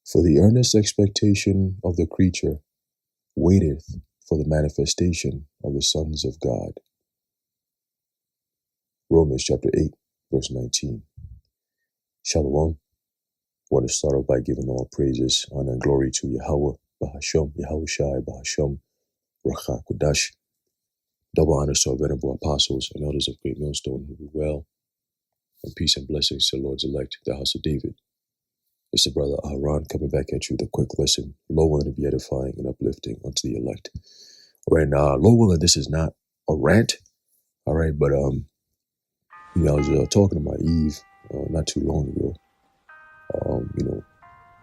For the earnest expectation of the creature waiteth for the manifestation of the sons of God. Romans chapter 8, verse 19. Shalom. I want to start off by giving all praises, honor, and glory to Yahweh, Bahasham, Yahushai, Bahasham, Racha, Kodash. Double honors to our venerable apostles and elders of Great Millstone who be well, and peace and blessings to the Lord's elect, the house of David. It's the brother Aharon coming back at you with a quick lesson, Lord willing to be edifying and uplifting unto the elect. All right, now, Lord willing, this is not a rant, all right, but I was talking to my Eve not too long ago.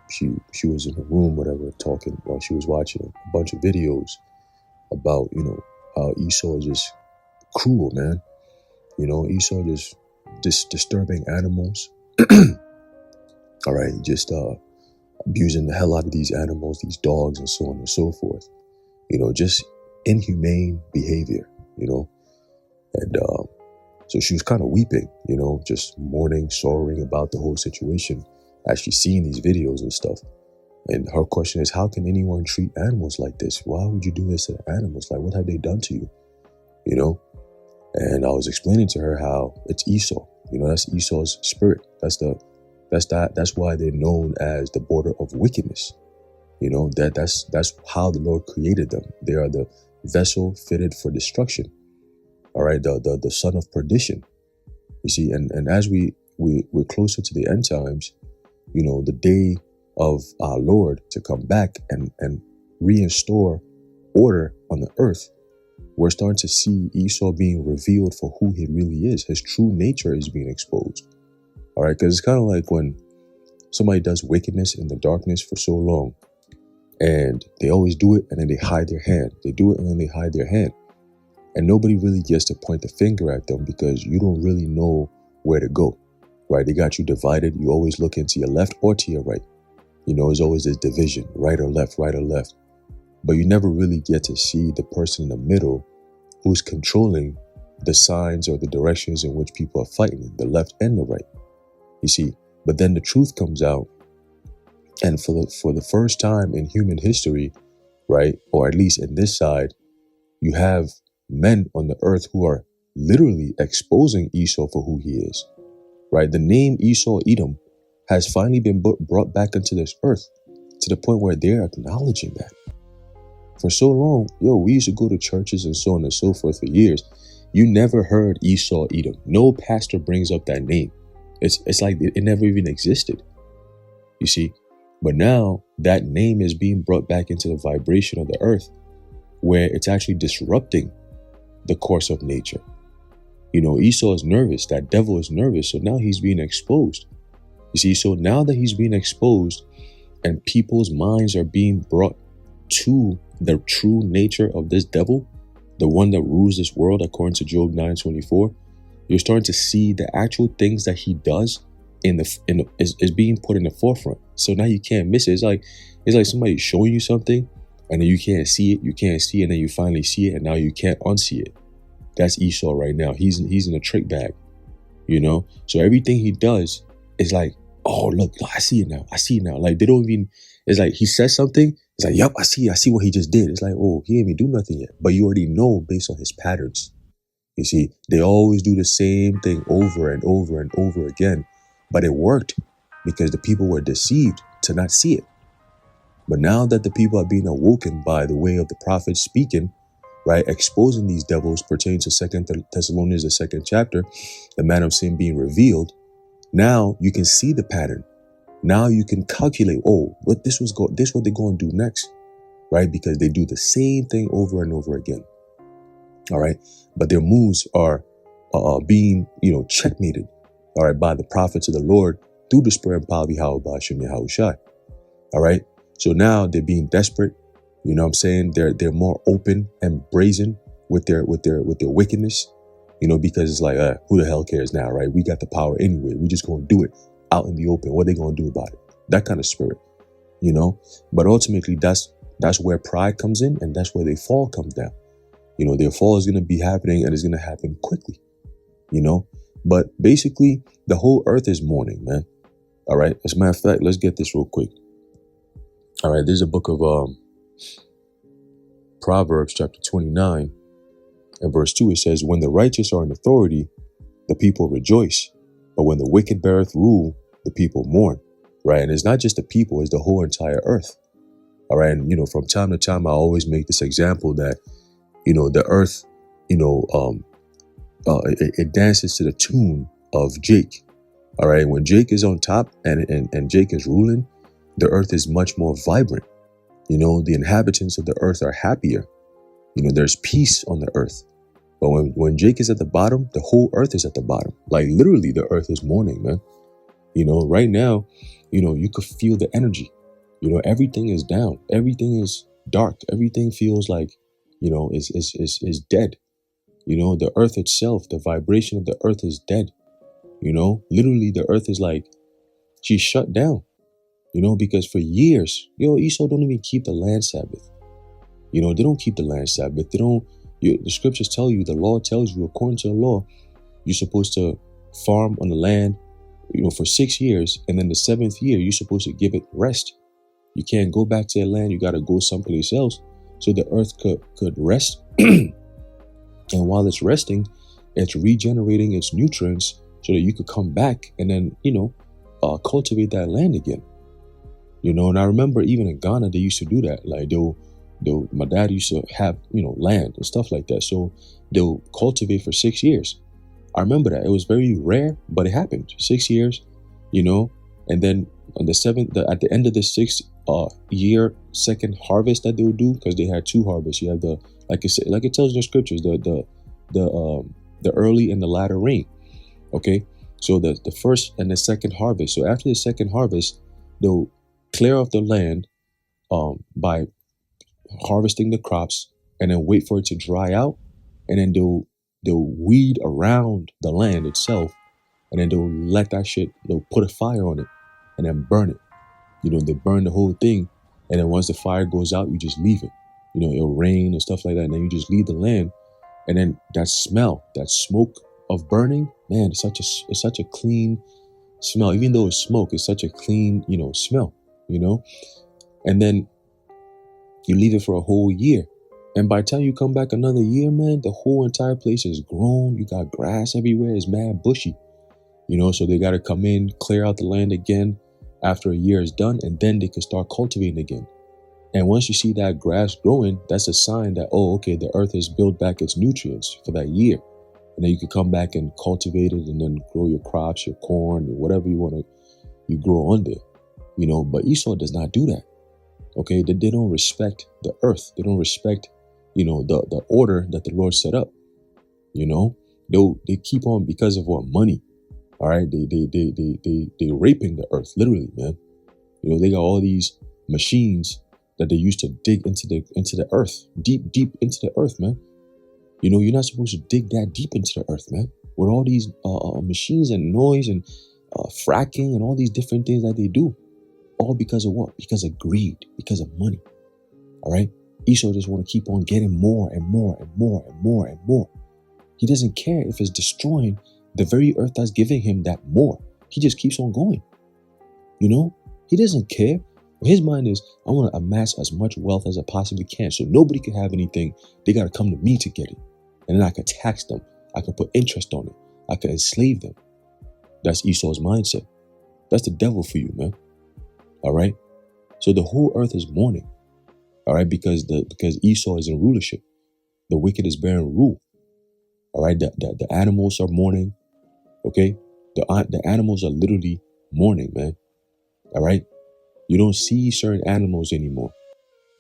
She was in her room, whatever, talking while she was watching a bunch of videos about, how Esau is just cruel, man. Esau just disturbing animals. All right, just abusing the hell out of these animals, these dogs, and so on and so forth. Just inhumane behavior. And so she was kind of weeping, just mourning, sorrowing about the whole situation as she's seeing these videos and stuff. And her question is, how can anyone treat animals like this? Why would you do this to the animals? Like, what have they done to you? And I was explaining to her how it's Esau. That's Esau's spirit. That's why they're known as the border of wickedness. That's how the Lord created them. They are the vessel fitted for destruction. All right, the son of perdition. You see, and as we're closer to the end times, the day of our Lord to come back and reinstore order on the earth, we're starting to see Esau being revealed for who he really is. His true nature is being exposed. All right, because it's kind of like when somebody does wickedness in the darkness for so long, and they always do it, and then they hide their hand. They do it, and then they hide their hand. And nobody really gets to point the finger at them because you don't really know where to go, right? They got you divided. You always look into your left or to your right. There's always this division, right or left, right or left. But you never really get to see the person in the middle who's controlling the signs or the directions in which people are fighting in, the left and the right. You see, but then the truth comes out. And for the first time in human history, right, or at least in this side, you have men on the earth who are literally exposing Esau for who he is, right? The name Esau Edom has finally been brought back into this earth to the point where they're acknowledging that. For so long, we used to go to churches and so on and so forth for years. You never heard Esau Edom. No pastor brings up that name. It's like it never even existed, you see? But now that name is being brought back into the vibration of the earth, where it's actually disrupting the course of nature. Esau is nervous. That devil is nervous. So now he's being exposed. You see, so now that he's being exposed and people's minds are being brought to the true nature of this devil, the one that rules this world, according to Job 9:24, you're starting to see the actual things that he does is being put in the forefront. So now you can't miss it. It's like somebody showing you something, and then you can't see it, and then you finally see it, and now you can't unsee it. That's Esau right now. He's in a trick bag, So everything he does is like, oh, look, I see it now. Like, they don't even, it's like he says something, it's like, yep, I see what he just did. It's like, oh, he ain't even do nothing yet. But you already know based on his patterns. You see, they always do the same thing over and over and over again. But it worked because the people were deceived to not see it. But now that the people are being awoken by the way of the prophets speaking, right, exposing these devils pertaining to 2 Thessalonians, the 2nd chapter, the man of sin being revealed, now you can see the pattern. Now you can calculate, this what they're going to do next, right? Because they do the same thing over and over again. All right, but their moves are being, checkmated, all right, by the prophets of the Lord through the spirit and power of Yahweh Ba'ashem Yahushai. All right, so now they're being desperate. You know what I'm saying? They're more open and brazen with their wickedness. Because it's like, who the hell cares now, right? We got the power anyway. We just gonna do it out in the open. What are they gonna do about it? That kind of spirit, But ultimately, that's where pride comes in, and that's where their fall comes down. Their fall is gonna be happening, and it's gonna happen quickly. But basically, the whole earth is mourning, man. All right. As a matter of fact, let's get this real quick. All right, there's a book of Proverbs chapter 29 and verse 2. It says, when the righteous are in authority, the people rejoice. But when the wicked beareth rule, the people mourn. Right? And it's not just the people, it's the whole entire earth. All right. And, from time to time, I always make this example that, the earth, it dances to the tune of Jake. All right. When Jake is on top and Jake is ruling, the earth is much more vibrant. The inhabitants of the earth are happier. There's peace on the earth. But when Jake is at the bottom, the whole earth is at the bottom. Like literally the earth is mourning, man. Right now, you could feel the energy. Everything is down. Everything is dark. Everything feels like, is dead. The earth itself, the vibration of the earth is dead. Literally the earth is like, she's shut down, because for years, Esau don't even keep the land Sabbath. They don't keep the land Sabbath. The scriptures tell you, the law tells you, according to the law, you're supposed to farm on the land, for 6 years. And then the 7th year, you're supposed to give it rest. You can't go back to the land. You got to go someplace else so the earth could rest. And while it's resting, it's regenerating its nutrients so that you could come back and then, cultivate that land again. And I remember even in Ghana, they used to do that. Like my dad used to have, land and stuff like that. So they'll cultivate for 6 years. I remember that. It was very rare, but it happened. 6 years, and then on the 7th, at the end of the 6th year, second harvest that they would do, because they had 2 harvests. You have the, like it tells in the scriptures, the early and the latter rain. Okay. So the first and the second harvest. So after the second harvest, they'll clear off the land by harvesting the crops and then wait for it to dry out. And then they'll weed around the land itself. And then they'll put a fire on it and then burn it. They burn the whole thing. And then once the fire goes out, you just leave it. It'll rain and stuff like that. And then you just leave the land. And then that smell, that smoke of burning, man, it's such a clean smell. Even though it's smoke, it's such a clean, smell, And then you leave it for a whole year. And by the time you come back another year, man, the whole entire place is grown. You got grass everywhere. It's mad bushy, so they got to come in, clear out the land again after a year is done, and then they can start cultivating again. And once you see that grass growing, that's a sign that, the earth has built back its nutrients for that year. And then you can come back and cultivate it and then grow your crops, your corn, or whatever you grow on there, but Esau does not do that. Okay. They don't respect the earth. They don't respect, the order that the Lord set up. They keep on because of what? Money. All right. They raping the earth, literally, man. They got all these machines that they used to dig into the earth, deep into the earth, man. You're not supposed to dig that deep into the earth, man. With all these machines and noise and fracking and all these different things that they do, all because of what? Because of greed, because of money. All right. Esau just want to keep on getting more and more and more and more and more. He doesn't care if it's destroying the very earth that's giving him that more. He just keeps on going. He doesn't care. His mind is, I want to amass as much wealth as I possibly can so nobody can have anything. They got to come to me to get it. And then I could tax them. I could put interest on it. I could enslave them. That's Esau's mindset. That's the devil for you, man. All right. So the whole earth is mourning. All right. Because Esau is in rulership. The wicked is bearing rule. All right. The animals are mourning. Okay. The animals are literally mourning, man. All right. You don't see certain animals anymore.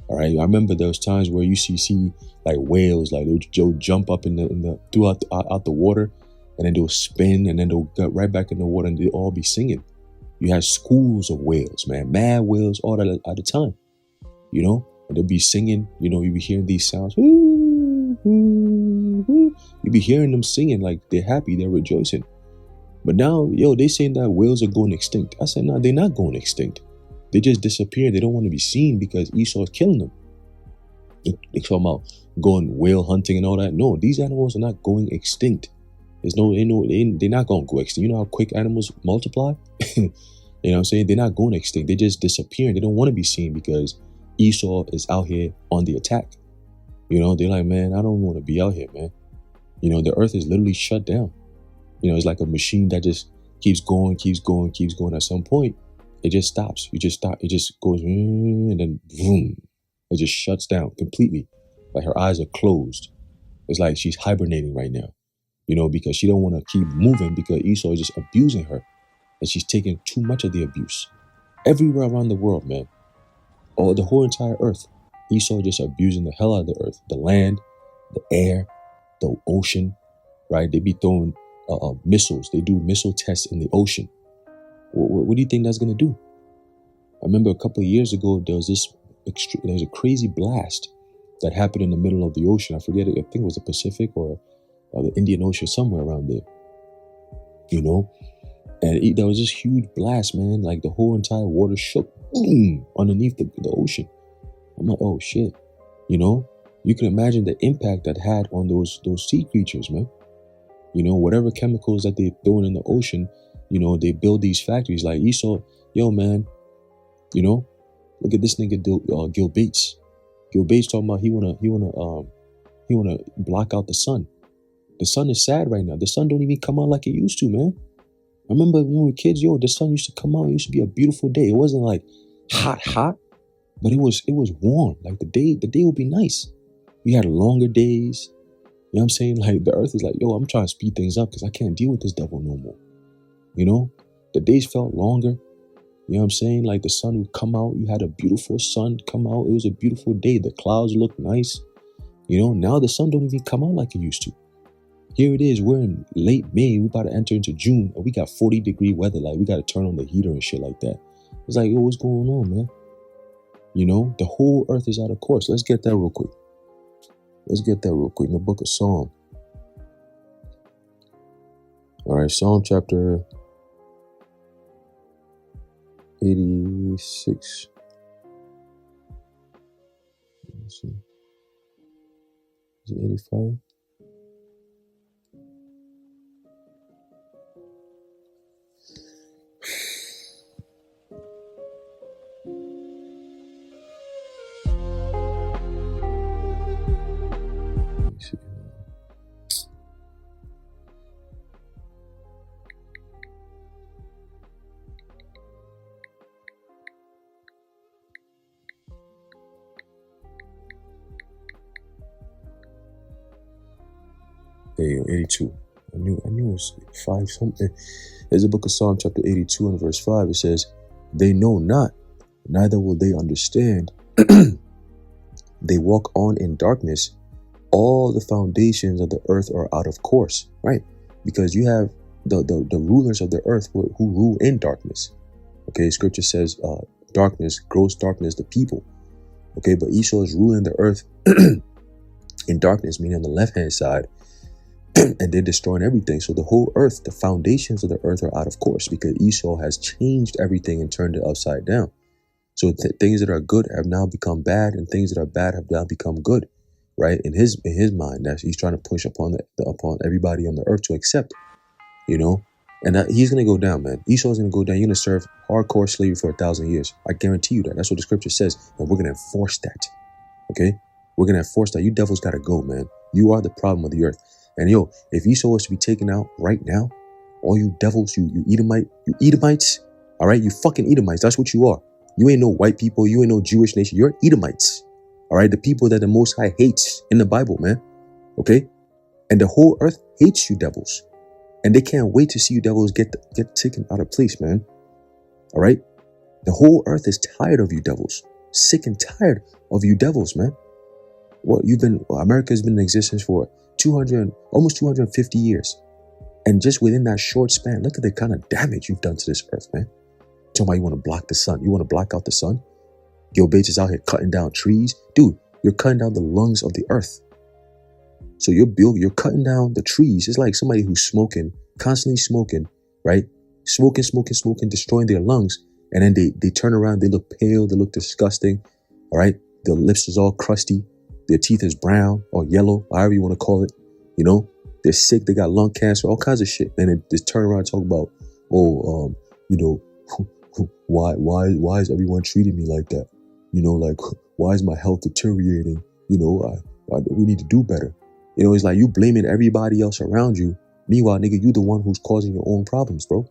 All right. I remember there was times where you see like whales, like they'll jump up in the throughout out the water, and then they'll spin, and then they'll get right back in the water, and they'll all be singing. You have schools of whales, man, mad whales all at the time, and they'll be singing. You'll be hearing these sounds. You'll be hearing them singing like they're happy, they're rejoicing. But now, they saying that whales are going extinct. I said, no, they're not going extinct. They just disappear. They don't want to be seen because Esau is killing them. They talking about going whale hunting and all that. No, these animals are not going extinct. They're not going to go extinct. You know how quick animals multiply? You know what I'm saying? They're not going extinct. They're just disappearing. They don't want to be seen because Esau is out here on the attack. You know, they're like, man, I don't want to be out here, man. You know, the earth is literally shut down. You know, it's like a machine that just keeps going, keeps going, keeps going. At some point, it just stops. You just stop. It just goes, and then boom, it just shuts down completely. Like her eyes are closed. It's like she's hibernating right now. You know, because she don't want to keep moving because Esau is just abusing her. And she's taking too much of the abuse. Everywhere around the world, man. The whole entire earth. Esau just abusing the hell out of the earth. The land, the air, the ocean, right? They be throwing missiles. They do missile tests in the ocean. What do you think that's going to do? I remember a couple of years ago, there was a crazy blast that happened in the middle of the ocean. I forget it. I think it was the Pacific or the Indian Ocean, somewhere around there. You know? And there was this huge blast, man. Like the whole entire water shook, boom, underneath the ocean. I'm like, oh shit. You know, you can imagine the impact that had on those sea creatures, man. You know, whatever chemicals that they throwing in the ocean, you know, they build these factories. Like Esau, yo, man, you know, look at this nigga Gil Bates. Gil Bates talking about he wanna block out the sun. The sun is sad right now. The sun don't even come out like it used to, man. I remember when we were kids, yo, the sun used to come out. It used to be a beautiful day. It wasn't like hot, but it was warm. Like the day would be nice. We had longer days. You know what I'm saying? Like the earth is like, yo, I'm trying to speed things up because I can't deal with this devil no more. You know, the days felt longer. You know what I'm saying? Like the sun would come out. You had a beautiful sun come out. It was a beautiful day. The clouds looked nice. You know, now the sun don't even come out like it used to. Here it is, we're in late May, we about to enter into June, and we got 40-degree weather, like we got to turn on the heater and shit like that. It's like, yo, what's going on, man? You know, the whole earth is out of course. Let's get that real quick. In the book of Psalm. All right, Psalm chapter 86. Let's see. Is it 85? There you go, 82. I knew it was 5 something. There's a book of Psalm chapter 82 and verse 5. It says, they know not, neither will they understand. They walk on in darkness. All the foundations of the earth are out of course, right? Because you have the rulers of the earth who rule in darkness. Okay, scripture says darkness, gross darkness, the people. Okay, but Esau is ruling the earth in darkness, meaning on the left-hand side, and they're destroying everything. So the whole earth, the foundations of the earth are out of course because Esau has changed everything and turned it upside down. So things that are good have now become bad, and things that are bad have now become good, right? In his mind, that he's trying to push upon upon everybody on the earth to accept, you know. And he's gonna go down, man. Esau's gonna go down. You're gonna serve hardcore slavery for 1,000 years. I guarantee you that. That's what the scripture says, and we're gonna enforce that. Okay, we're gonna enforce that. You devils gotta go, man. You are the problem of the earth. And yo, if Esau was to be taken out right now, all you devils, you Edomites, all right, you fucking Edomites. That's what you are. You ain't no white people. You ain't no Jewish nation. You're Edomites. All right, the people that the Most High hates in the Bible, man. Okay, and the whole earth hates you devils, and they can't wait to see you devils get taken out of place, man. All right, the whole earth is tired of you devils, sick and tired of you devils, man. America's been in existence for almost 250 years, and just within that short span, look at the kind of damage you've done to this earth, man. Talking about you want to block the sun. You want to block out the sun? Gil Bates is out here cutting down trees. Dude, you're cutting down the lungs of the earth. So you're cutting down the trees. It's like somebody who's smoking, constantly smoking, right? Smoking, destroying their lungs. And then they turn around, they look pale, they look disgusting, all right? Their lips is all crusty. Their teeth is brown or yellow, however you want to call it. You know, they're sick, they got lung cancer, all kinds of shit. And then they turn around and talk about, Why is everyone treating me like that? You know, like, why is my health deteriorating? You know, we need to do better. You know, it's like you blaming everybody else around you. Meanwhile, nigga, you the one who's causing your own problems, bro.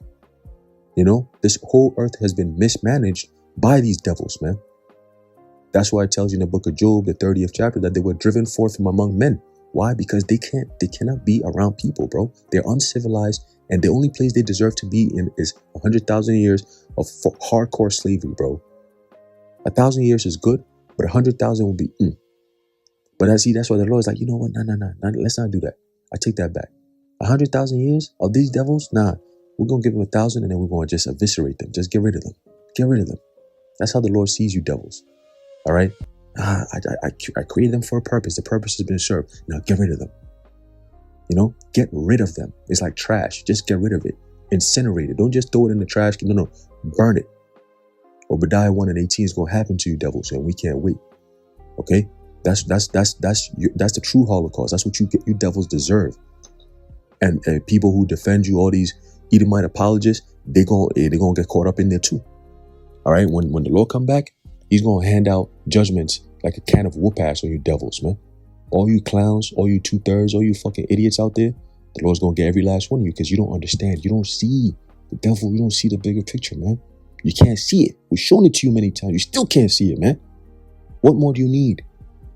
You know, this whole earth has been mismanaged by these devils, man. That's why it tells you in the book of Job, the 30th chapter, that they were driven forth from among men. Why? Because they cannot be around people, bro. They're uncivilized, and the only place they deserve to be in is 100,000 years of hardcore slavery, bro. 1,000 years is good, but 100,000 will be. But that's why the Lord is like, you know what? No, let's not do that. I take that back. 100,000 years of these devils? Nah, we're gonna give them 1,000, and then we're gonna just eviscerate them. Just get rid of them. Get rid of them. That's how the Lord sees you, devils. All right. I created them for a purpose. The purpose has been served. Now get rid of them. You know, get rid of them. It's like trash. Just get rid of it. Incinerate it. Don't just throw it in the trash. No, burn it. Obadiah 1:18 is gonna happen to you, devils, and we can't wait. Okay, that's the true Holocaust. That's what you devils deserve. And people who defend you, all these Edomite apologists, they're gonna get caught up in there too. All right, when the Lord come back, He's gonna hand out judgments like a can of whoop ass on you devils, man. All you clowns, all you 2/3, all you fucking idiots out there, the Lord's gonna get every last one of you because you don't understand. You don't see the devil. You don't see the bigger picture, man. You can't see it. We've shown it to you many times. You still can't see it, man. What more do you need?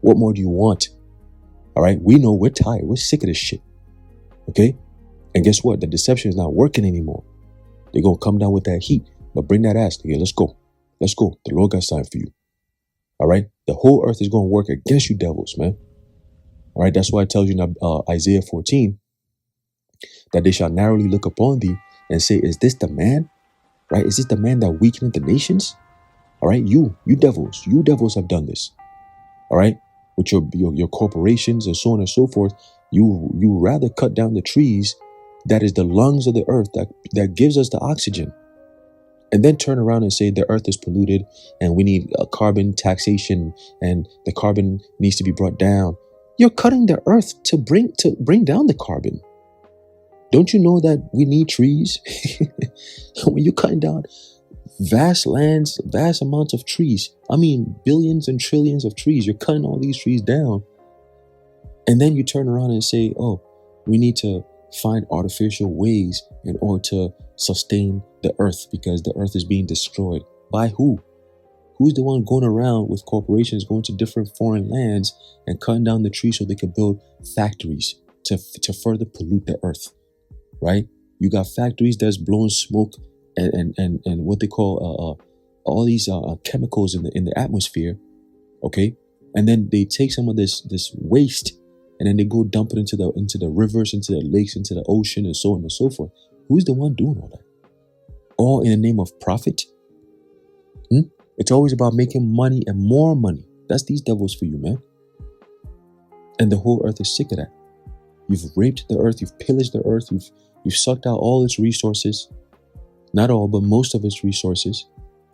What more do you want? All right, we know we're tired. We're sick of this shit. Okay? And guess what? The deception is not working anymore. They're gonna come down with that heat. But bring that ass, nigga. Let's go. Let's go. The Lord got time for you. All right? The whole earth is going to work against you devils, man. All right? That's why it tells you in Isaiah 14 that they shall narrowly look upon thee and say, is this the man? Right? Is this the man that weakened the nations? All right? You devils have done this. All right? With your corporations and so on and so forth, you rather cut down the trees that is the lungs of the earth that gives us the oxygen. And then turn around and say the earth is polluted and we need a carbon taxation and the carbon needs to be brought down. You're cutting the earth to bring down the carbon. Don't you know that we need trees? When you're cutting down vast lands, vast amounts of trees, I mean billions and trillions of trees, you're cutting all these trees down. And then you turn around and say, oh, we need to find artificial ways in order to sustain the earth because the earth is being destroyed. By who? Who's the one going around with corporations going to different foreign lands and cutting down the trees so they can build factories to further pollute the earth, right? You got factories that's blowing smoke and what they call all these chemicals in the atmosphere, okay? And then they take some of this waste and then they go dump it into the rivers, into the lakes, into the ocean, and so on and so forth. Who's the one doing all that? All in the name of profit? It's always about making money and more money. That's these devils for you, man. And the whole earth is sick of that. You've raped the earth, you've pillaged the earth, you've sucked out all its resources. Not all, but most of its resources.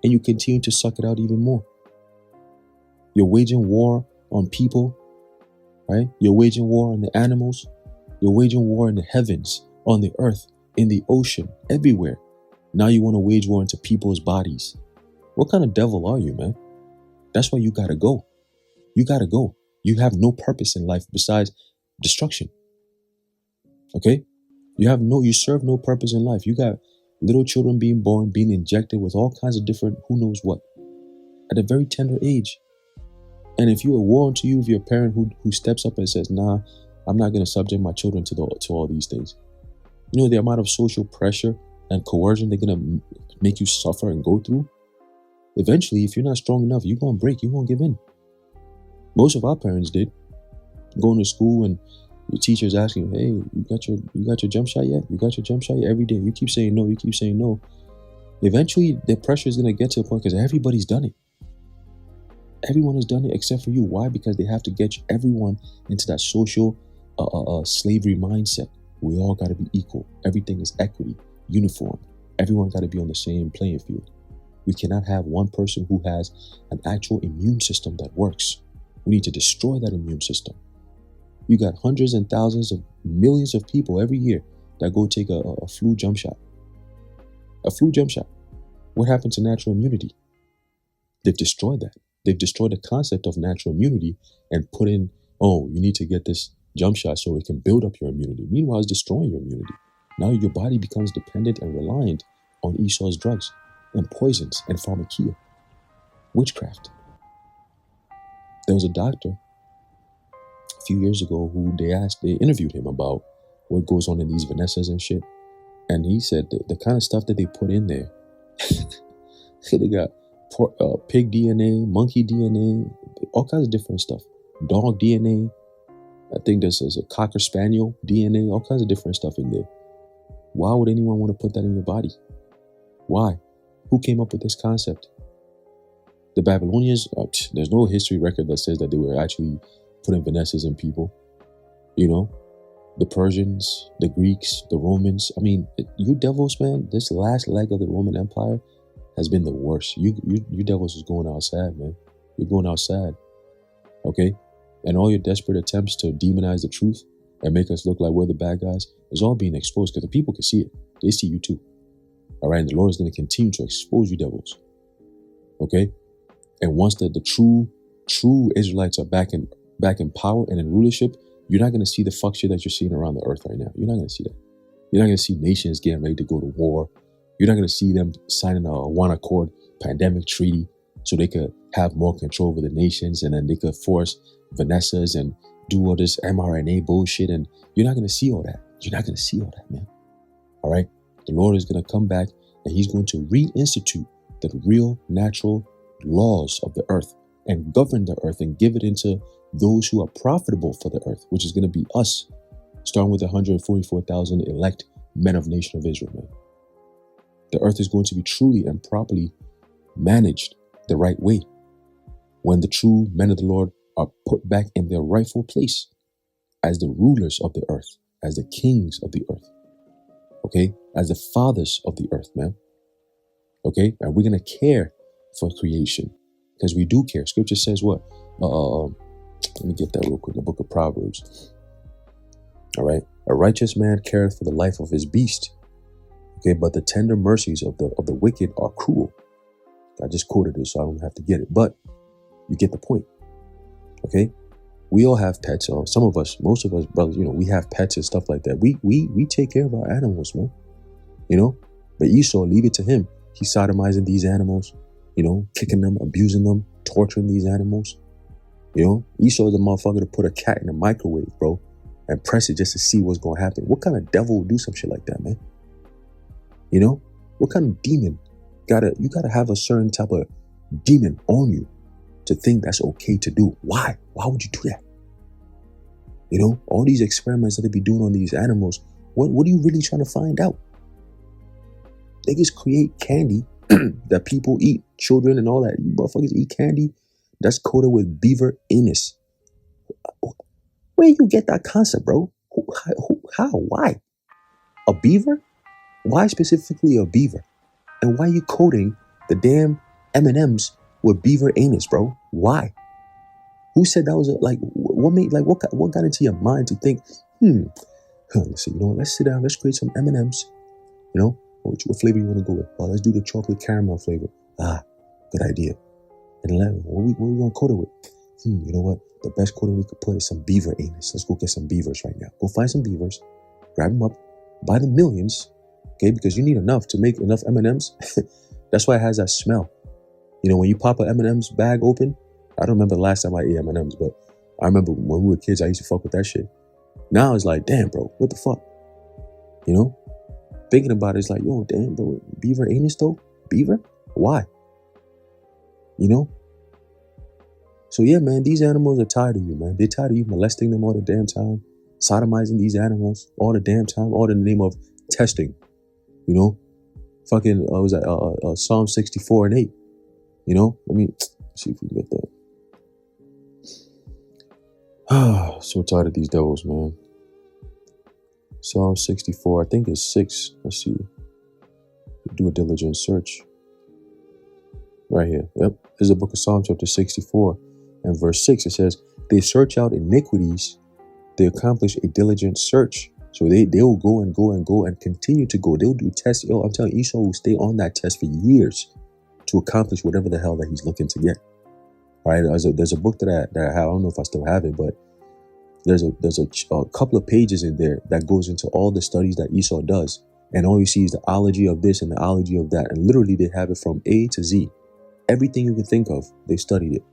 And you continue to suck it out even more. You're waging war on people, right? You're waging war on the animals. You're waging war in the heavens, on the earth, in the ocean, everywhere. Now you want to wage war into people's bodies. What kind of devil are you, man? That's why you gotta go. You gotta go. You have no purpose in life besides destruction. Okay? You serve no purpose in life. You got little children being born, being injected with all kinds of different who knows what at a very tender age. And if you are warned to you of your parent who steps up and says, nah, I'm not going to subject my children to all these things. You know, the amount of social pressure and coercion they're going to make you suffer and go through. Eventually, if you're not strong enough, you're going to break. You won't give in. Most of our parents did. Going to school and your teacher's asking, hey, you got your jump shot yet? You got your jump shot yet? Every day. You keep saying no. You keep saying no. Eventually, the pressure is going to get to a point because everybody's done it. Everyone has done it except for you. Why? Because they have to get everyone into that social slavery mindset. We all got to be equal. Everything is equity, uniform. Everyone got to be on the same playing field. We cannot have one person who has an actual immune system that works. We need to destroy that immune system. You got hundreds and thousands of millions of people every year that go take a flu jump shot. A flu jump shot. What happened to natural immunity? They've destroyed that. They've destroyed the concept of natural immunity and put in, oh, you need to get this jump shot so it can build up your immunity. Meanwhile, it's destroying your immunity. Now your body becomes dependent and reliant on Esau's drugs and poisons and pharmakia, witchcraft. There was a doctor a few years ago who they interviewed him about what goes on in these Vanessas and shit. And he said the kind of stuff that they put in there, they got pig DNA, monkey DNA, all kinds of different stuff. Dog DNA. I think there's a cocker spaniel DNA, all kinds of different stuff in there. Why would anyone want to put that in your body? Why? Who came up with this concept? The Babylonians, there's no history record that says that they were actually putting Vanessas in people. You know, the Persians, the Greeks, the Romans. I mean, you devils, man, this last leg of the Roman Empire has been the worst. You devils is going outside, man. You're going outside. Okay? And all your desperate attempts to demonize the truth and make us look like we're the bad guys is all being exposed because the people can see it. They see you too. All right? And the Lord is going to continue to expose you devils. Okay? And once the true Israelites are back in power and in rulership, you're not going to see the fuck shit that you're seeing around the earth right now. You're not going to see that. You're not going to see nations getting ready to go to war. You're not going to see them signing a one accord pandemic treaty so they could have more control over the nations, and then they could force Vanessas and do all this mRNA bullshit. And you're not going to see all that. You're not going to see all that, man. All right? The Lord is going to come back and he's going to reinstitute the real natural laws of the earth and govern the earth and give it into those who are profitable for the earth, which is going to be us, starting with 144,000 elect men of nation of Israel, man. The earth is going to be truly and properly managed the right way when the true men of the Lord are put back in their rightful place as the rulers of the earth, as the kings of the earth, okay, as the fathers of the earth, man. Okay, and we're going to care for creation because we do care. Scripture says what? Let me get that real quick. The book of Proverbs. All right. A righteous man careth for the life of his beast. Okay, but the tender mercies of the wicked are cruel. I just quoted it, so I don't have to get it. But you get the point. Okay, we all have pets, or some of us, most of us, brothers, you know, we have pets and stuff like that. We take care of our animals, man. You know, but Esau, leave it to him. He's sodomizing these animals, you know, kicking them, abusing them, torturing these animals. You know, Esau is a motherfucker to put a cat in a microwave, bro, and press it just to see what's going to happen. What kind of devil would do some shit like that, man? You know, what kind of demon? You gotta have a certain type of demon on you to think that's okay to do. Why? Why would you do that? You know, all these experiments that they be doing on these animals, what are you really trying to find out? They just create candy that people eat, children and all that. You motherfuckers eat candy that's coated with beaver anus. Where you get that concept, bro? How? Why? A beaver? Why specifically a beaver? And why are you coating the damn M&Ms with beaver anus, bro? Why? Who said that was what got into your mind to think, let's see, you know what, let's sit down, let's create some M&Ms, you know, what flavor you want to go with? Oh, let's do the chocolate caramel flavor. Good idea. And what we going to coat it with? You know what, the best coating we could put is some beaver anus. Let's go get some beavers right now. Go find some beavers, grab them up, buy the millions, okay, because you need enough to make enough M&Ms. That's why it has that smell. You know, when you pop an M&Ms bag open, I don't remember the last time I ate M&Ms, but I remember when we were kids, I used to fuck with that shit. Now it's like, damn, bro, what the fuck? You know? Thinking about it, it's like, yo, damn, bro, beaver anus though? Beaver? Why? You know? So yeah, man, these animals are tired of you, man. They're tired of you molesting them all the damn time, sodomizing these animals all the damn time, all in the name of testing. You know? Fucking, was that Psalm 64 and 8? You know? Let me see if we can get that. So tired of these devils, man. Psalm 64, I think it's 6. Let's see. Do a diligent search. Right here. Yep. This is the book of Psalm chapter 64. And verse 6, it says, they search out iniquities. They accomplish a diligent search So they'll go and go and go and continue to go. They'll do tests. Yo, I'm telling you, Esau will stay on that test for years to accomplish whatever the hell that he's looking to get. All right, there's a book that I have. I don't know if I still have it, but there's a couple of pages in there that goes into all the studies that Esau does, and all you see is the ology of this and the ology of that, and literally they have it from A to Z. Everything you can think of, they studied it.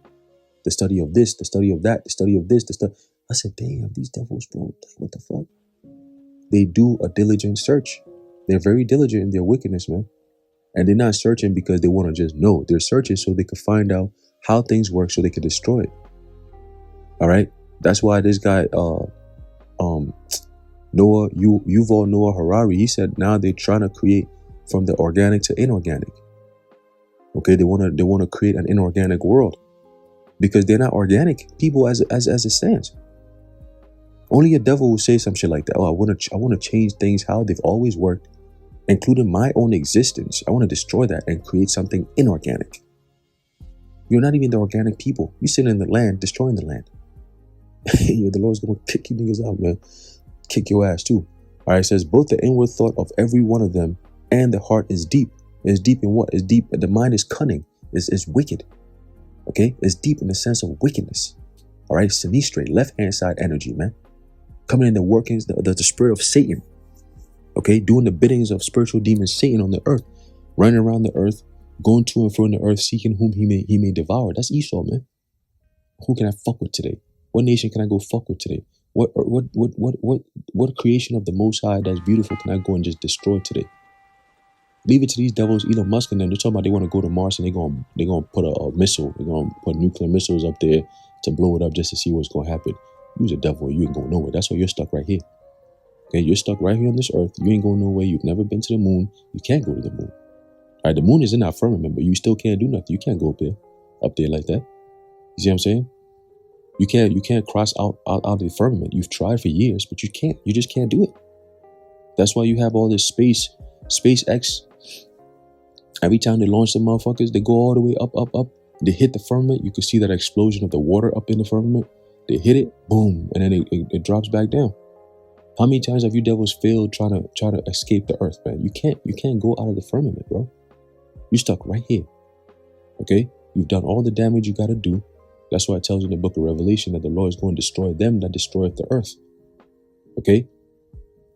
The study of this, the study of that, the study of this, the stuff. I said, damn, these devils, bro, what the fuck? They do a diligent search. They're very diligent in their wickedness, man. And they're not searching because they want to just know. They're searching so they could find out how things work so they could destroy it. All right? That's why this guy, Yuval Noah Harari, he said now they're trying to create from the organic to inorganic. Okay, they want to create an inorganic world because they're not organic people as it stands. Only a devil will say some shit like that. Oh, I want to change things how they've always worked, including my own existence. I want to destroy that and create something inorganic. You're not even the organic people. You sit in the land, destroying the land. The Lord's going to kick you niggas out, man. Kick your ass too. All right, it says both the inward thought of every one of them and the heart is deep. It's deep in what? It's deep. The mind is cunning. It's wicked. Okay? It's deep in the sense of wickedness. All right? Sinistre, left-hand side energy, man. Coming in the workings, the spirit of Satan. Okay? Doing the biddings of spiritual demon Satan on the earth. Running around the earth, going to and fro in the earth, seeking whom he may devour. That's Esau, man. Who can I fuck with today? What nation can I go fuck with today? What creation of the Most High that's beautiful can I go and just destroy today? Leave it to these devils, Elon Musk and them. They're talking about they want to go to Mars and they're gonna put a missile. They're gonna put nuclear missiles up there to blow it up just to see what's gonna happen. You's a devil. You ain't going nowhere. That's why you're stuck right here. Okay, you're stuck right here on this earth. You ain't going nowhere. You've never been to the moon. You can't go to the moon. All right, the moon is in our firmament, but you still can't do nothing. You can't go up there like that. You see what I'm saying? You can't cross out of the firmament. You've tried for years, but you can't. You just can't do it. That's why you have all this SpaceX. Every time they launch the motherfuckers, they go all the way up. They hit the firmament. You can see that explosion of the water up in the firmament. They hit it, boom, and then it drops back down. How many times have you devils failed trying to escape the earth, man? You can't go out of the firmament, bro. You're stuck right here. Okay? You've done all the damage you got to do. That's why it tells you in the book of Revelation that the Lord is going to destroy them that destroyeth the earth. Okay?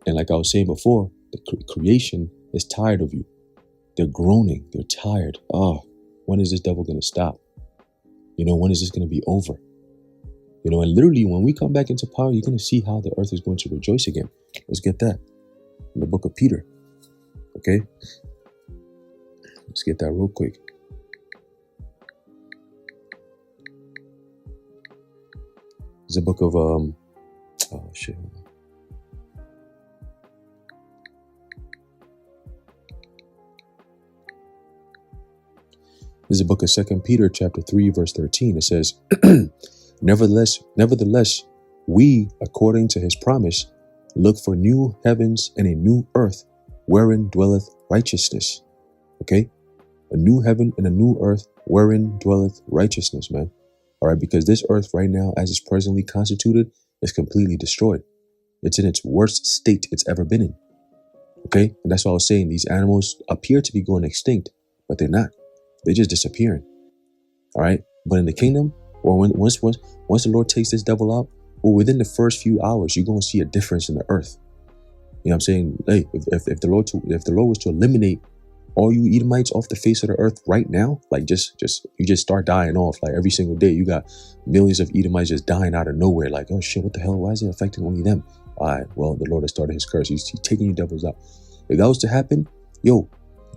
And like I was saying before, the creation is tired of you. They're groaning. They're tired. When is this devil going to stop? When is this going to be over? And literally when we come back into power, you're going to see how the earth is going to rejoice again. Let's get that in the book of Peter. Okay? Let's get that real quick. It's a book of, This is a book of 2 Peter chapter 3, verse 13. It says, Nevertheless, we, according to his promise, look for new heavens and a new earth wherein dwelleth righteousness. Okay? A new heaven and a new earth wherein dwelleth righteousness, man. All right, because this earth right now, as it's presently constituted, is completely destroyed. It's in its worst state it's ever been in. Okay? And that's what I was saying. These animals appear to be going extinct, but they're not. They're just disappearing. All right? But in the kingdom, or once the Lord takes this devil out, or within the first few hours, you're going to see a difference in the earth. You know what I'm saying? Hey, if the Lord was to eliminate all you Edomites off the face of the earth right now, like you just start dying off, like every single day, you got millions of Edomites just dying out of nowhere. Like, oh shit, what the hell? Why is it affecting only them? All right, well, the Lord has started his curse. He's taking you devils out. If that was to happen,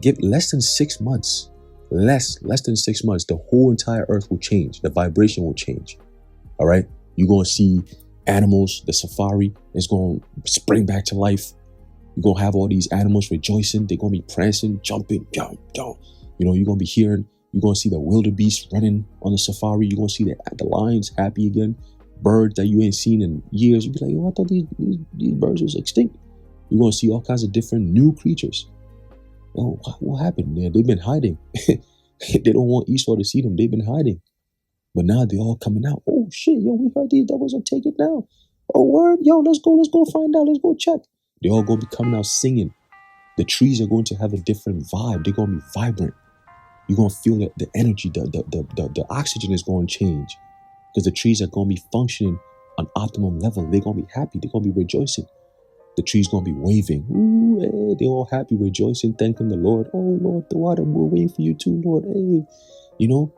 give less than 6 months. Less than 6 months, the whole entire earth will change. The vibration will change. All right, you're gonna see animals. The safari is going to spring back to life. You're going to have all these animals rejoicing. They're going to be prancing, jumping, jump. You're going to be hearing, you're going to see the wildebeest running on the safari. You're going to see the lions happy again. Birds that you ain't seen in years. You'll be like, I thought these birds was extinct. You're going to see all kinds of different new creatures. Oh, what happened? Yeah, they've been hiding. They don't want Esau to see them. They've been hiding. But now they're all coming out. Oh, shit, we heard these devils are taken down. Oh, word? Let's go find out. Let's go check. They're all going to be coming out singing. The trees are going to have a different vibe. They're going to be vibrant. You're going to feel the energy, the oxygen is going to change because the trees are going to be functioning on optimum level. They're going to be happy. They're going to be rejoicing. The tree's going to be waving. Ooh, hey, they're all happy, rejoicing, thanking the Lord. Oh, Lord, the water, we're waiting for you too, Lord. Hey, you know,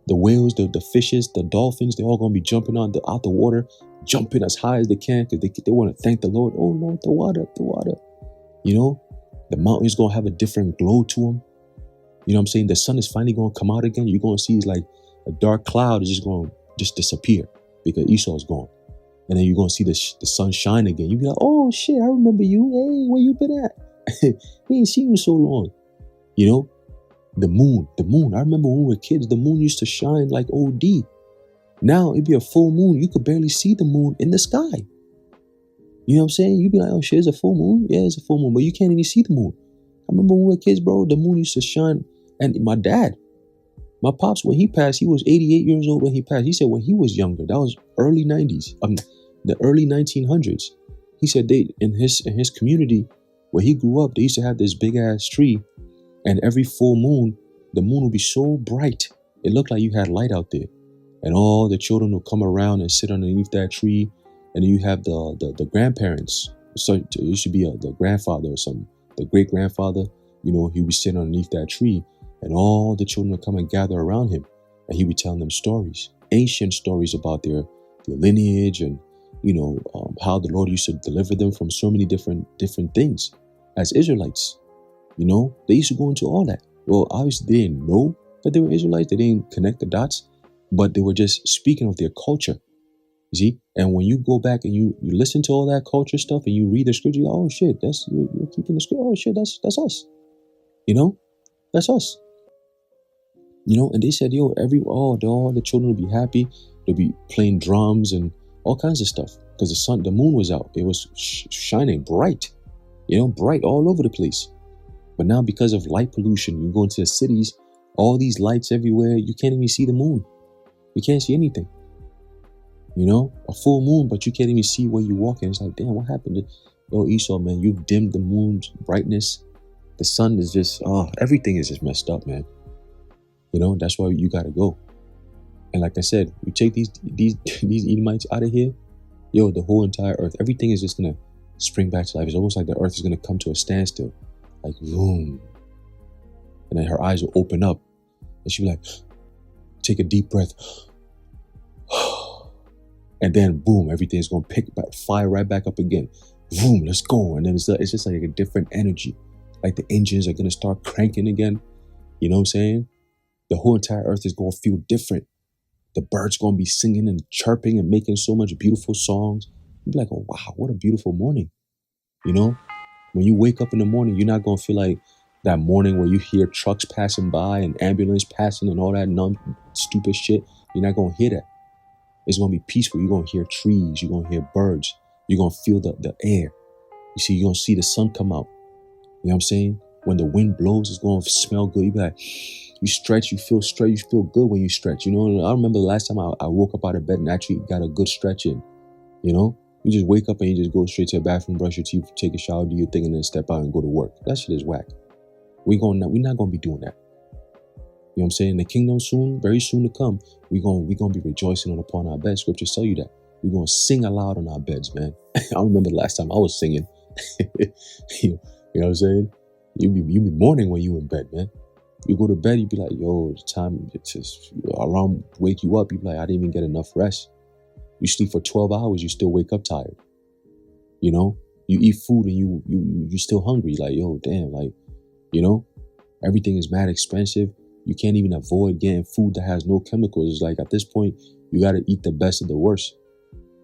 the whales, the fishes, the dolphins, they're all going to be jumping out the water, jumping as high as they can because they want to thank the Lord. Oh, Lord, the water, the water. You know, the mountain's going to have a different glow to them. You know what I'm saying? The sun is finally going to come out again. You're going to see it's like a dark cloud is just going to just disappear because Esau is gone. And then you're going to see the sun shine again. You'll be like, oh, shit, I remember you. Hey, where you been at? We ain't seen you so long. You know, the moon. I remember when we were kids, the moon used to shine like OD. Now it'd be a full moon. You could barely see the moon in the sky. You know what I'm saying? You'd be like, oh, shit, it's a full moon? Yeah, it's a full moon. But you can't even see the moon. I remember when we were kids, bro, the moon used to shine. And my dad, my pops, when he passed, he was 88 years old when he passed. He said when he was younger, that was early 90s, the early 1900s. He said they in his community where he grew up, they used to have this big ass tree, and every full moon, the moon would be so bright, it looked like you had light out there, and all the children would come around and sit underneath that tree, and then you have the grandparents. So it used to be the grandfather or something, the great grandfather. You know, he would sit underneath that tree. And all the children would come and gather around him. And he would tell them stories, ancient stories about their lineage and, you know, how the Lord used to deliver them from so many different things as Israelites. You know, they used to go into all that. Well, obviously, they didn't know that they were Israelites. They didn't connect the dots, but they were just speaking of their culture. You see? And when you go back and you listen to all that culture stuff and you read the scripture, you're like, oh, shit, you're keeping the scripture. Oh, shit, that's us. You know, that's us. You know, and they said, yo, all the children will be happy. They'll be playing drums and all kinds of stuff because the moon was out. It was shining bright, you know, bright all over the place. But now because of light pollution, you go into the cities, all these lights everywhere, you can't even see the moon. You can't see anything. You know, a full moon, but you can't even see where you're walking. It's like, damn, what happened? Yo, Esau, man, you've dimmed the moon's brightness. The sun is just, everything is just messed up, man. You know, that's why you gotta go. And like I said, you take these Edomites out of here, yo, the whole entire earth, everything is just gonna spring back to life. It's almost like the earth is gonna come to a standstill, like boom. And then her eyes will open up, and she'll be like, take a deep breath, and then boom, everything's gonna fire right back up again. Boom, let's go. And then it's just like a different energy, like the engines are gonna start cranking again. You know what I'm saying? The whole entire earth is going to feel different. The birds going to be singing and chirping and making so much beautiful songs. You'll be like, oh, wow, what a beautiful morning. You know, when you wake up in the morning, you're not going to feel like that morning where you hear trucks passing by and ambulance passing and all that stupid shit. You're not going to hear that. It's going to be peaceful. You're going to hear trees. You're going to hear birds. You're going to feel the air. You see, you're going to see the sun come out. You know what I'm saying? When the wind blows, it's going to smell good. You be like, you stretch, you feel straight, you feel good when you stretch. You know, I remember the last time I woke up out of bed and actually got a good stretch in. You know, you just wake up and you just go straight to the bathroom, brush your teeth, take a shower, do your thing, and then step out and go to work. That shit is whack. We're not gonna be doing that. You know what I'm saying? The kingdom soon, very soon to come, we're gonna be rejoicing upon our beds. Scriptures tell you that. We're gonna sing aloud on our beds, man. I remember the last time I was singing. You know what I'm saying? You be mourning when you in bed, man. You go to bed, you be like, yo, it's time, it's just, alarm wake you up. You be like, I didn't even get enough rest. You sleep for 12 hours, you still wake up tired. You know, you eat food and you still hungry. Like, yo, damn, like, you know, everything is mad expensive. You can't even avoid getting food that has no chemicals. It's like at this point, you got to eat the best of the worst.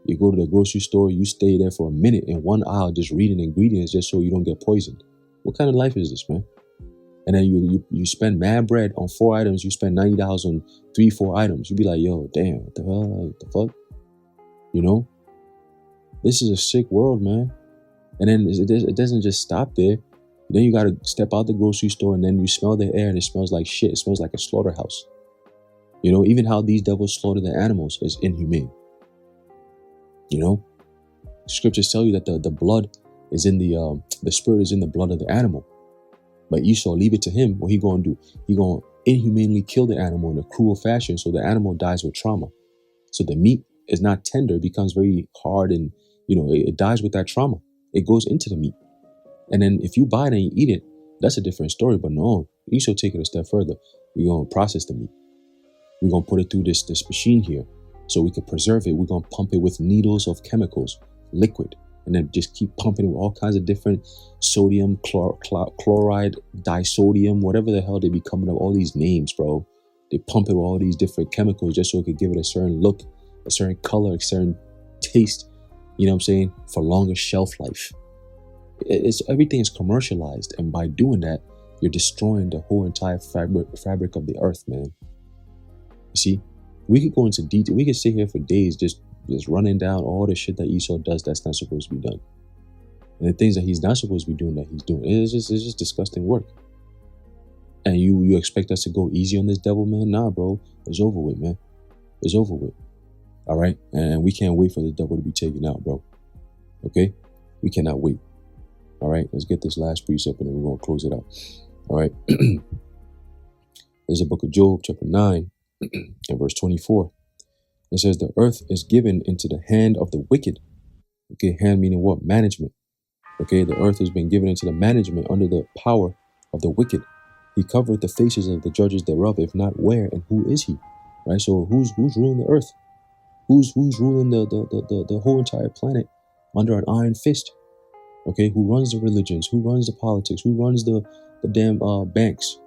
You go to the grocery store, you stay there for a minute in one aisle just reading ingredients just so you don't get poisoned. What kind of life is this, man? And then you spend mad bread on 4 items. You spend $90 on 3-4 items. You be like, yo, damn, what the hell? Like, the fuck? You know? This is a sick world, man. And then it doesn't just stop there. Then you got to step out the grocery store and then you smell the air and it smells like shit. It smells like a slaughterhouse. You know, even how these devils slaughter the animals is inhumane. You know? Scriptures tell you that the blood is in the spirit is in the blood of the animal. But Esau, leave it to him. What he gonna do? He gonna inhumanely kill the animal in a cruel fashion, so the animal dies with trauma. So the meat is not tender, it becomes very hard, and it dies with that trauma. It goes into the meat. And then if you buy it and you eat it, that's a different story. But no, Esau take it a step further. We're gonna process the meat. We're gonna put it through this machine here, so we can preserve it. We're gonna pump it with needles of chemicals, liquid, and then just keep pumping it with all kinds of different sodium, chloride, disodium, whatever the hell they be coming up, all these names, bro. They pump it with all these different chemicals just so it could give it a certain look, a certain color, a certain taste, you know what I'm saying, for longer shelf life. Everything is commercialized, and by doing that, you're destroying the whole entire fabric of the earth, man. You see, we could go into detail. We could sit here for days just running down all the shit that Esau does that's not supposed to be done, and the things that he's not supposed to be doing that he's doing. It's just disgusting work. And you expect us to go easy on this devil, man? Nah, bro. It's over with, man. It's over with. All right, and we can't wait for the devil to be taken out, bro. Okay, we cannot wait. All right, let's get this last precept and then we're gonna close it out. All right. There's the book of Job, chapter 9, and verse 24. It says, the earth is given into the hand of the wicked. Okay, hand meaning what? Management. Okay, the earth has been given into the management under the power of the wicked. He covered the faces of the judges thereof, if not where, and who is he? Right, so who's ruling the earth? Who's ruling the whole entire planet under an iron fist? Okay, who runs the religions? Who runs the politics? Who runs the damn banks?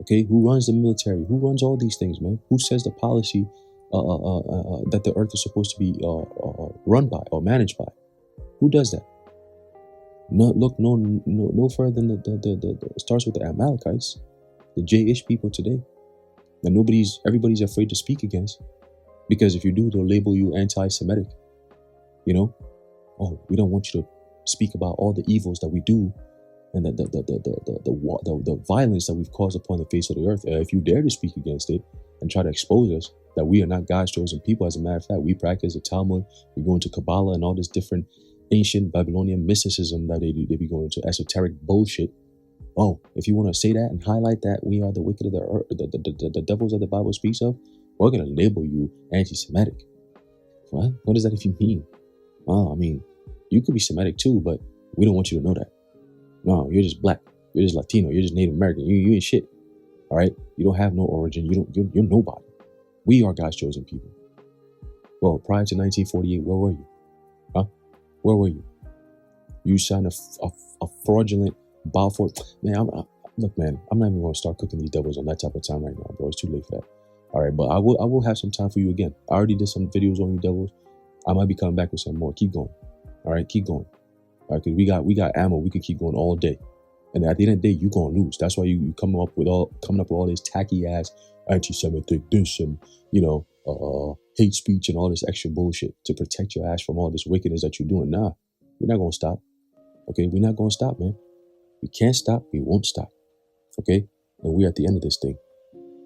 Okay, who runs the military? Who runs all these things, man? Who says the policy that the earth is supposed to be run by or managed by? Who does that? No further than the starts with the Amalekites, the J-ish people today, that everybody's afraid to speak against, because if you do, they'll label you anti-Semitic. Oh, we don't want you to speak about all the evils that we do and the violence that we've caused upon the face of the earth. If you dare to speak against it and try to expose us, that we are not God's chosen people. As a matter of fact, we practice the Talmud, we go into Kabbalah and all this different ancient Babylonian mysticism that they be going into esoteric bullshit. Oh, if you want to say that and highlight that we are the wicked of the earth, the devils that the Bible speaks of, we're going to label you anti-Semitic. What? What does that even mean? Oh, I mean, you could be Semitic too, but we don't want you to know that. No, you're just black. You're just Latino. You're just Native American. You ain't shit. All right? You don't have no origin. You're nobody. We are God's chosen people. Well, prior to 1948, where were you? Huh? Where were you? You signed a fraudulent Balfour. Man, look, man, I'm not even going to start cooking these devils on that type of time right now, bro. It's too late for that. All right, but I will have some time for you again. I already did some videos on you devils. I might be coming back with some more. Keep going. All right, keep going. All right, because we got ammo. We can keep going all day. And at the end of the day, you're going to lose. That's why you coming up with all this tacky ass anti-Semitic this and, hate speech and all this extra bullshit to protect your ass from all this wickedness that you're doing. Nah, we're not going to stop. Okay, we're not going to stop, man. We can't stop. We won't stop. Okay, and we're at the end of this thing.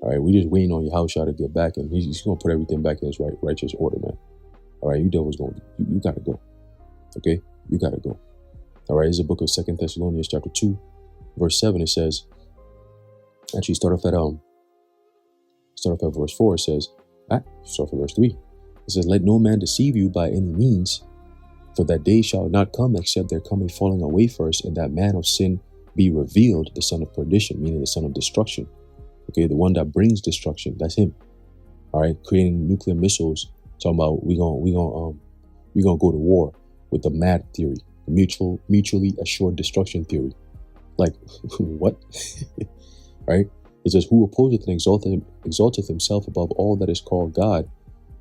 All right, we're just waiting on Yahushua to get back, and he's going to put everything back in its righteous order, man. All right, you devils you got to go. Okay, you got to go. All right, this is the book of 2 Thessalonians chapter 2, verse 7. It says, actually start off at verse 4. It says, start from verse 3. It says, let no man deceive you by any means, for that day shall not come except there come a falling away first, and that man of sin be revealed, the son of perdition, meaning the son of destruction. Okay, the one that brings destruction, that's him. All right, creating nuclear missiles, talking about we gonna go to war with the MAD theory, the mutually assured destruction theory. Like, what? Right? It says, who opposeth and exalteth himself above all that is called God,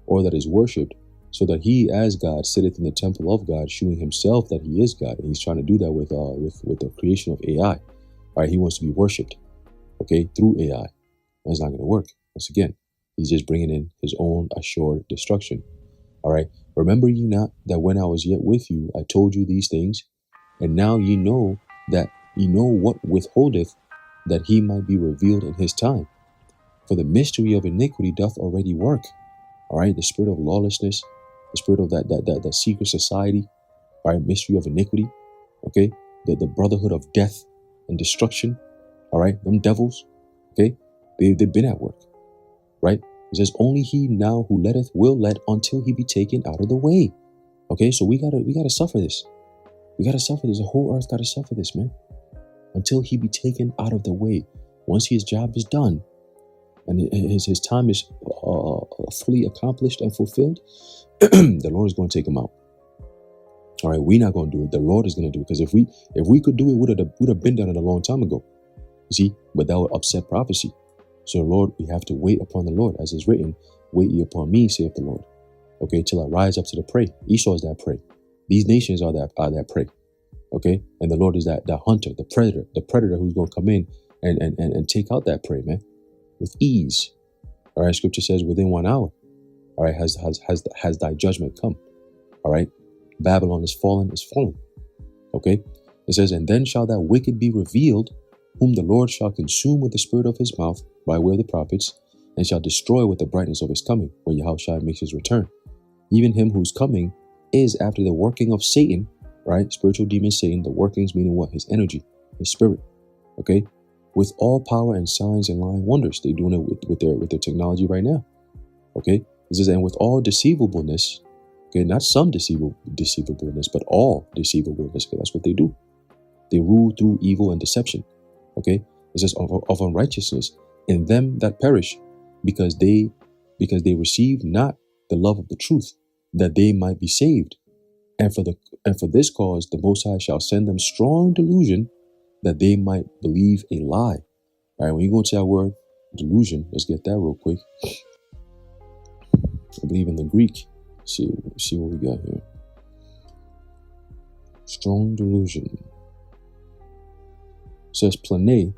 or that is worshipped, so that he as God sitteth in the temple of God, shewing himself that he is God. And he's trying to do that with the creation of AI. All right, he wants to be worshipped, okay, through AI. That's not going to work. Once again, he's just bringing in his own assured destruction. All right, remember ye not that when I was yet with you, I told you these things, and now ye know what withholdeth, that he might be revealed in his time. For the mystery of iniquity doth already work. All right, the spirit of lawlessness, the spirit of that secret society, all right, mystery of iniquity, Okay, the brotherhood of death and destruction. All right, them devils. Okay, they've been at work. Right. It says only he now who letteth will let until he be taken out of the way. Okay, so we gotta suffer this. We gotta suffer this. The whole earth gotta suffer this, man, until he be taken out of the way. Once his job is done and his time is fully accomplished and fulfilled, the Lord is going to take him out. All right, we're not going to do it. The Lord is going to do it, because if we could do it, would have been done it a long time ago. You see, but that would upset prophecy. So, Lord, we have to wait upon the Lord, as is written, "Wait ye upon me, saith the Lord." Okay, till I rise up to the prey. Esau is that prey. These nations are that prey. Okay, and the Lord is that hunter, the predator who's going to come in and take out that prey, man, with ease. All right, Scripture says within 1 hour. All right, has thy judgment come. All right, Babylon is fallen. Okay, it says, and then shall that wicked be revealed, whom the Lord shall consume with the spirit of his mouth by way of the prophets, and shall destroy with the brightness of his coming, when Yahushua makes his return. Even him whose coming is after the working of Satan, right? Spiritual demon Satan, the workings meaning what? His energy, his spirit, okay? With all power and signs and lying wonders. They're doing it with their technology right now, okay? It says, and with all deceivableness, okay, not some deceivableness, but all deceivableness, because that's what they do. They rule through evil and deception, okay? It says of unrighteousness in them that perish, because they receive not the love of the truth, that they might be saved. And for this cause the Most High shall send them strong delusion, that they might believe a lie. All right, when you go into that word delusion, let's get that real quick. I believe in the Greek. See what we got here. Strong delusion. It says plane.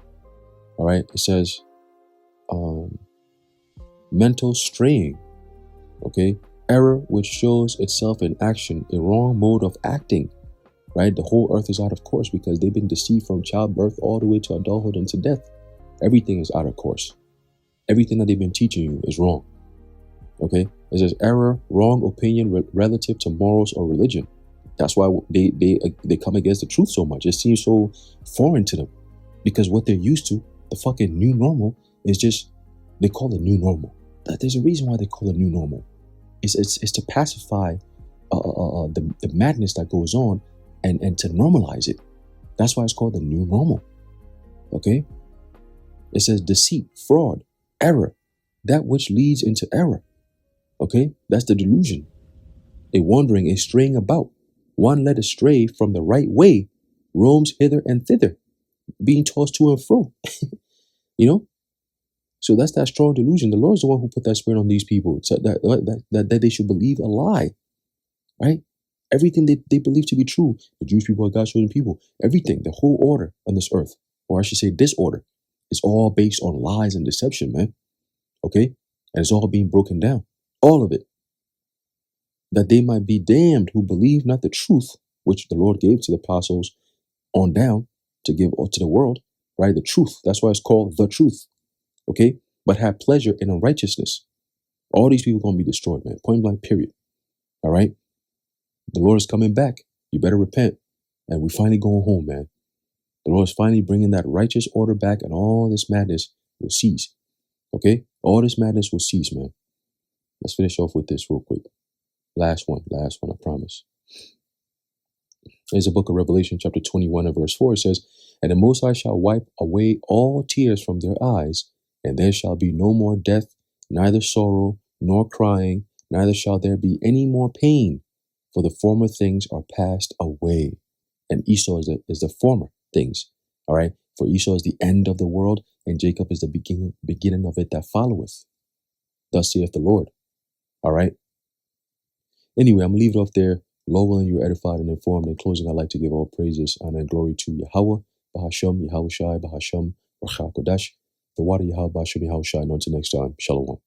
All right, it says mental straying. Okay, error which shows itself in action, a wrong mode of acting. Right, the whole earth is out of course because they've been deceived from childbirth all the way to adulthood and to death. Everything is out of course. Everything that they've been teaching you is wrong. Okay, it says error, wrong opinion relative to morals or religion. That's why they come against the truth so much. It seems so foreign to them, because what they're used to, the fucking new normal, is just, they call it new normal. There's a reason why they call it new normal. It's to pacify the madness that goes on and to normalize it. That's why it's called the new normal. Okay, it says deceit, fraud, error, that which leads into error. Okay, that's the delusion. A wandering, a straying about, one led astray from the right way, roams hither and thither, being tossed to and fro. You know, so that's that strong delusion. The Lord is the one who put that spirit on these people, so that they should believe a lie. Right? Everything they believe to be true. The Jewish people are God's chosen people. Everything, the whole order on this earth, or I should say disorder, is all based on lies and deception, man. Okay, and it's all being broken down. All of it. That they might be damned who believe not the truth, which the Lord gave to the apostles on down to give to the world, right? The truth. That's why it's called the truth. Okay? But have pleasure in unrighteousness. All these people are going to be destroyed, man. Point blank, period. All right? The Lord is coming back. You better repent. And we're finally going home, man. The Lord is finally bringing that righteous order back, and all this madness will cease. Okay? All this madness will cease, man. Let's finish off with this real quick. Last one, I promise. There's a book of Revelation, chapter 21 and verse 4. It says, and the Most High shall wipe away all tears from their eyes, and there shall be no more death, neither sorrow, nor crying, neither shall there be any more pain, for the former things are passed away. And Esau is the former things. All right. For Esau is the end of the world, and Jacob is the beginning of it that followeth. Thus saith the Lord. All right. Anyway, I'm going to leave it off there. Lowell, and you are edified and informed. In closing, I'd like to give all praises, honor, and glory to Yahweh, Bahasham, Yahushai, Bahasham, Racha Kodash, the water Yahweh, Bahasham, Yahushai. And until next time, Shalom.